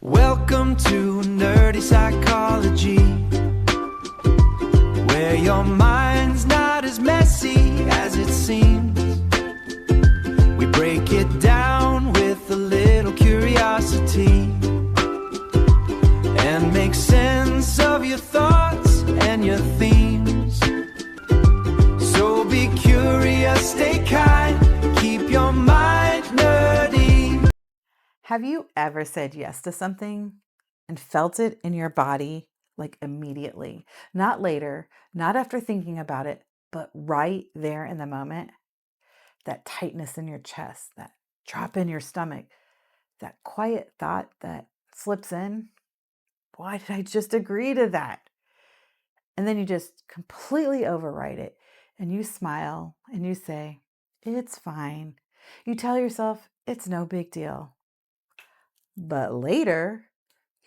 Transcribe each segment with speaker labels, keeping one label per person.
Speaker 1: Welcome to Nerdy Psychology, where your mind's not as messy as it seems. We break it down with a little curiosity and make sense of your thoughts and your themes. So be curious, stay kind, keep your mind nerdy.
Speaker 2: Have you ever said yes to something and felt it in your body like immediately? Not later, not after thinking about it, but right there in the moment? That tightness in your chest, that drop in your stomach, that quiet thought that slips in. Why did I just agree to that? And then you just completely override it and you smile and you say, it's fine. You tell yourself it's no big deal. But later,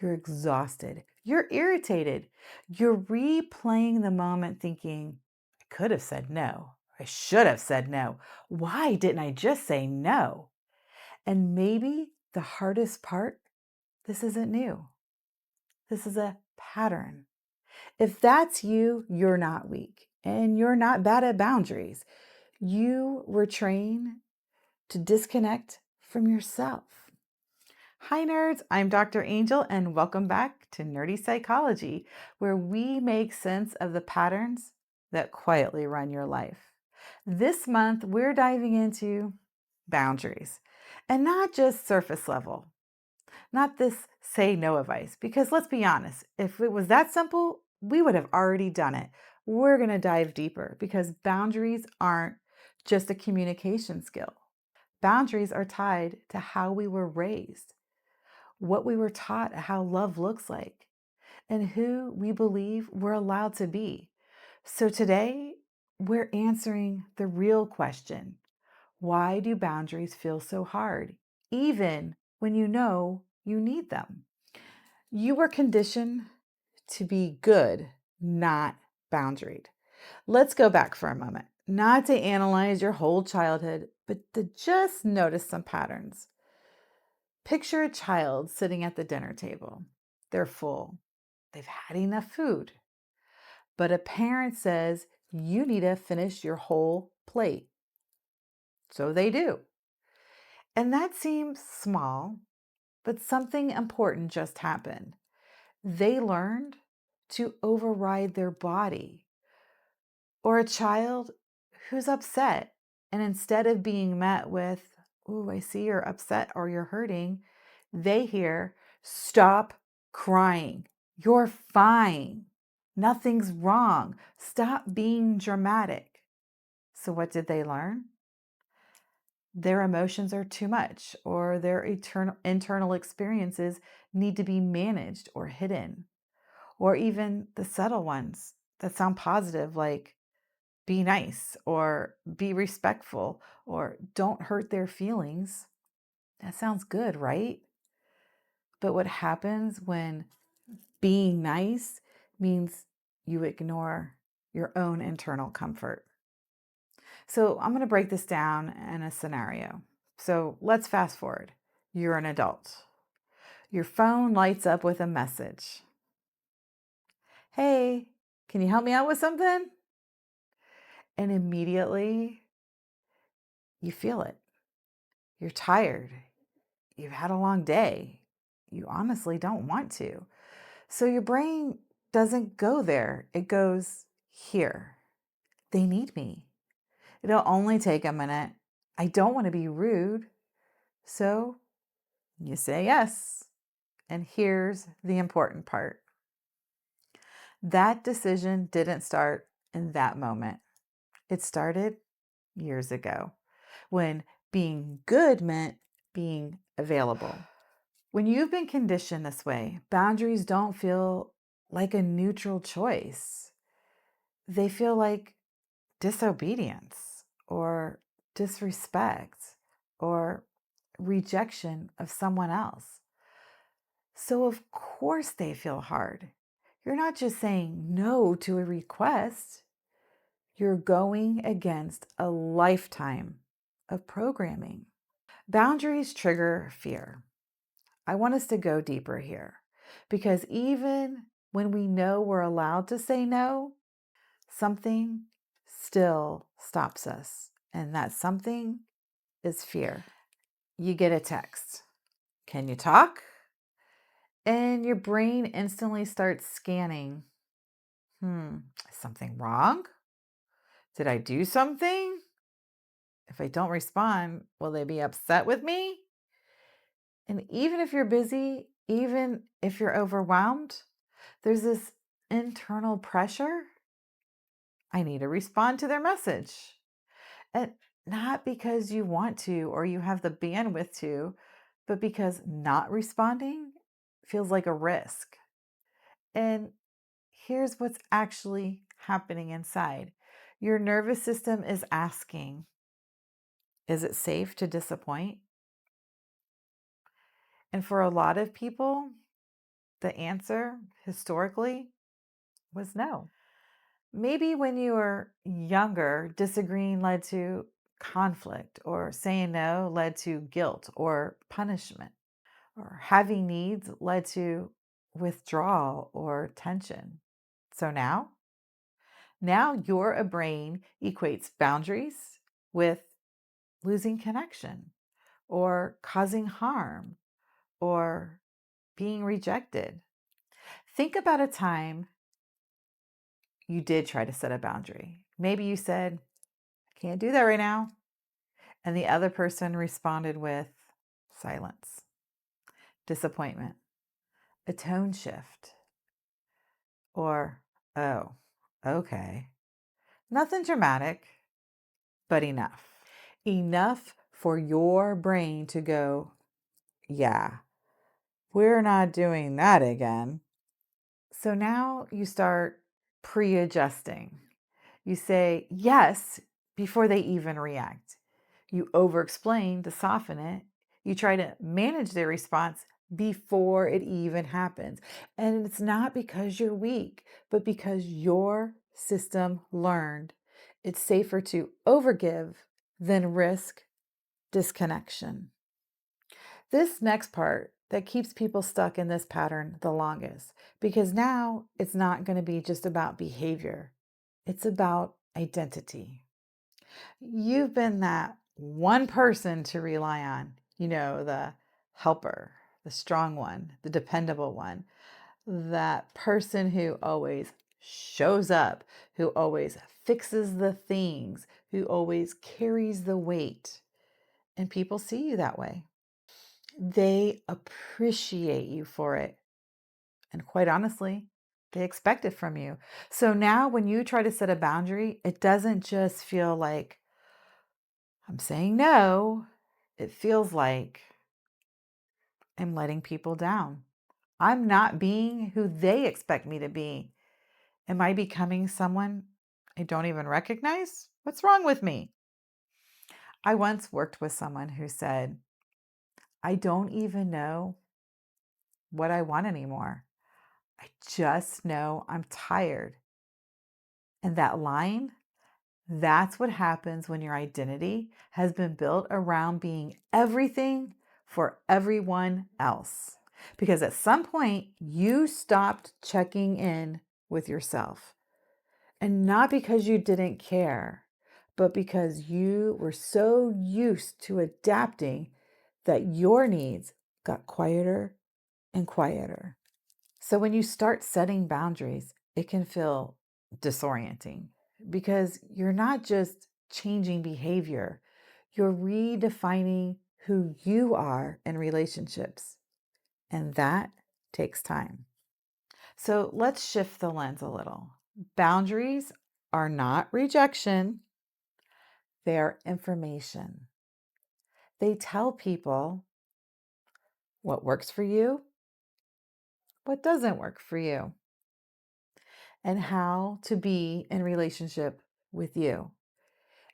Speaker 2: you're exhausted. You're irritated. You're replaying the moment thinking, I could have said no. I should have said no. Why didn't I just say no? And maybe the hardest part, this isn't new. This is a pattern. If that's you, you're not weak and you're not bad at boundaries. You were trained to disconnect from yourself. Hi, nerds. I'm Dr. Angel, and welcome back to Nerdy Psychology, where we make sense of the patterns that quietly run your life. This month, we're diving into boundaries, and not just surface level, not this say no advice, because let's be honest, if it was that simple, we would have already done it. We're going to dive deeper because boundaries aren't just a communication skill. Boundaries are tied to how we were raised, what we were taught how love looks like, and who we believe we're allowed to be. So today, we're answering the real question: why do boundaries feel so hard, even when you know you need them? You were conditioned to be good, not boundaried. Let's go back for a moment, not to analyze your whole childhood, but to just notice some patterns. Picture a child sitting at the dinner table. They're full. They've had enough food. But a parent says, you need to finish your whole plate. So they do. And that seems small, but something important just happened. They learned to override their body. Or a child who's upset, and instead of being met with, "Ooh, I see you're upset or you're hurting," they hear, "Stop crying. You're fine. Nothing's wrong. Stop being dramatic." So what did they learn? Their emotions are too much, or their internal experiences need to be managed or hidden, or even the subtle ones that sound positive, like be nice or be respectful or don't hurt their feelings. That sounds good, right? But what happens when being nice means you ignore your own internal comfort? So I'm going to break this down in a scenario. So let's fast forward. You're an adult. Your phone lights up with a message. Hey, can you help me out with something? And immediately you feel it. You're tired. You've had a long day. You honestly don't want to. So your brain doesn't go there. It goes here. They need me. It'll only take a minute. I don't want to be rude. So you say yes. And here's the important part. That decision didn't start in that moment. It started years ago when being good meant being available. When you've been conditioned this way, boundaries don't feel like a neutral choice. They feel like disobedience or disrespect or rejection of someone else. So, of course, they feel hard. You're not just saying no to a request, you're going against a lifetime of programming. Boundaries trigger fear. I want us to go deeper here because even when we know we're allowed to say no, something still stops us. And that something is fear. You get a text. Can you talk? And your brain instantly starts scanning. Is something wrong? Did I do something? If I don't respond, will they be upset with me? And even if you're busy, even if you're overwhelmed, there's this internal pressure. I need to respond to their message. And not because you want to or you have the bandwidth to, but because not responding feels like a risk. And here's what's actually happening inside your nervous system is asking, is it safe to disappoint? And for a lot of people, the answer historically was no. Maybe when you were younger, disagreeing led to conflict, or saying no led to guilt or punishment, or having needs led to withdrawal or tension. So now your brain equates boundaries with losing connection or causing harm or being rejected. Think about a time you did try to set a boundary. Maybe you said, I can't do that right now. And the other person responded with silence, disappointment, a tone shift, or, oh, okay. Nothing dramatic, but enough. Enough for your brain to go, yeah, we're not doing that again. So now you start pre adjusting. You say yes before they even react. You over explain to soften it. You try to manage their response before it even happens. And it's not because you're weak, but because your system learned it's safer to overgive than risk disconnection. This next part that keeps people stuck in this pattern the longest, because now it's not going to be just about behavior, it's about identity. You've been that one person to rely on, the helper, the strong one, the dependable one, that person who always shows up, who always fixes the things, who always carries the weight. And people see you that way. They appreciate you for it. And quite honestly, they expect it from you. So now when you try to set a boundary, it doesn't just feel like I'm saying no. It feels like I'm letting people down. I'm not being who they expect me to be. Am I becoming someone I don't even recognize? What's wrong with me? I once worked with someone who said, I don't even know what I want anymore. I just know I'm tired. And that line, that's what happens when your identity has been built around being everything for everyone else. Because at some point, you stopped checking in with yourself. And not because you didn't care, but because you were so used to adapting that your needs got quieter and quieter. So when you start setting boundaries, it can feel disorienting because you're not just changing behavior, you're redefining who you are in relationships. And that takes time. So let's shift the lens a little. Boundaries are not rejection, they are information. They tell people what works for you, what doesn't work for you, and how to be in relationship with you.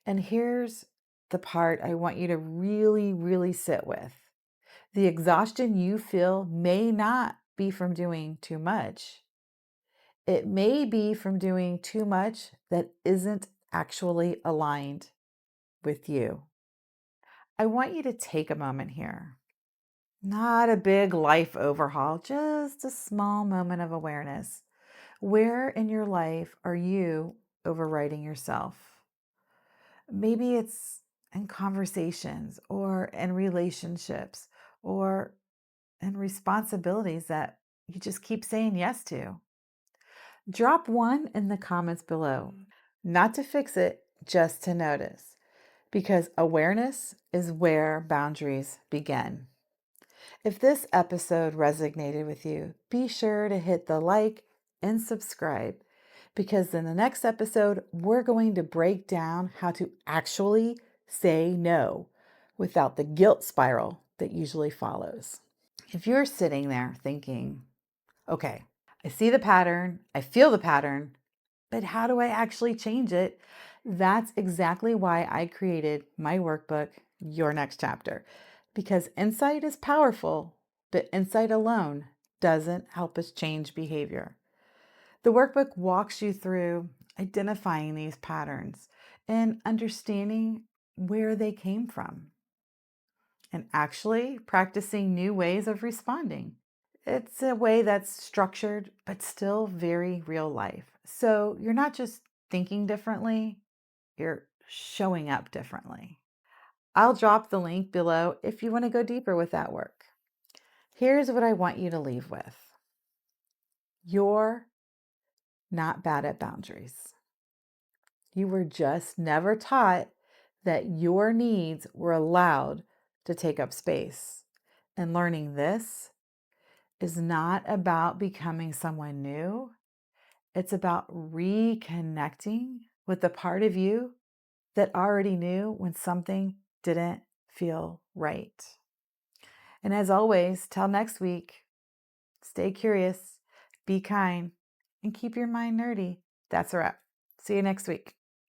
Speaker 2: And here's the part I want you to really, really sit with. The exhaustion you feel may not be from doing too much. It may be from doing too much that isn't actually aligned with you. I want you to take a moment here. Not a big life overhaul, just a small moment of awareness. Where in your life are you overriding yourself? Maybe it's in conversations or in relationships or in responsibilities that you just keep saying yes to. Drop one in the comments below, not to fix it, just to notice, because awareness is where boundaries begin. If this episode resonated with you, be sure to hit the like and subscribe, because in the next episode, we're going to break down how to actually say no without the guilt spiral that usually follows. If you're sitting there thinking, okay, I see the pattern, I feel the pattern, but how do I actually change it? That's exactly why I created my workbook, Your Next Chapter, because insight is powerful, but insight alone doesn't help us change behavior. The workbook walks you through identifying these patterns and understanding where they came from and actually practicing new ways of responding. It's a way that's structured, but still very real life. So you're not just thinking differently, you're showing up differently. I'll drop the link below if you want to go deeper with that work. Here's what I want you to leave with: you're not bad at boundaries. You were just never taught that your needs were allowed to take up space. And learning this is not about becoming someone new. It's about reconnecting with the part of you that already knew when something didn't feel right. And as always, till next week, stay curious, be kind, and keep your mind nerdy. That's a wrap. See you next week.